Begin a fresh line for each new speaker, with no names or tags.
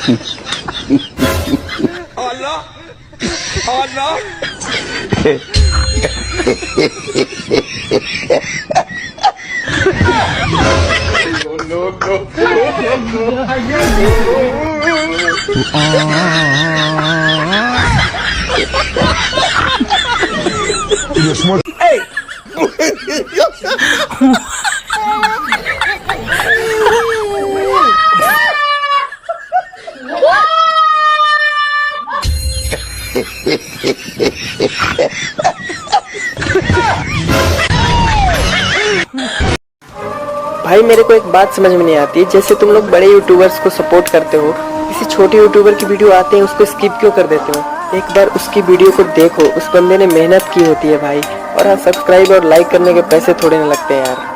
Allah, Allah. No, no. Hey.
भाई मेरे को एक बात समझ में नहीं आती, जैसे तुम लोग बड़े यूट्यूबर्स को सपोर्ट करते हो, किसी छोटे यूट्यूबर की वीडियो आते हैं उसको स्किप क्यों कर देते हो? एक बार उसकी वीडियो को देखो, उस बंदे ने मेहनत की होती है भाई। और हाँ, सब्सक्राइब और लाइक करने के पैसे थोड़े ना लगते हैं यार।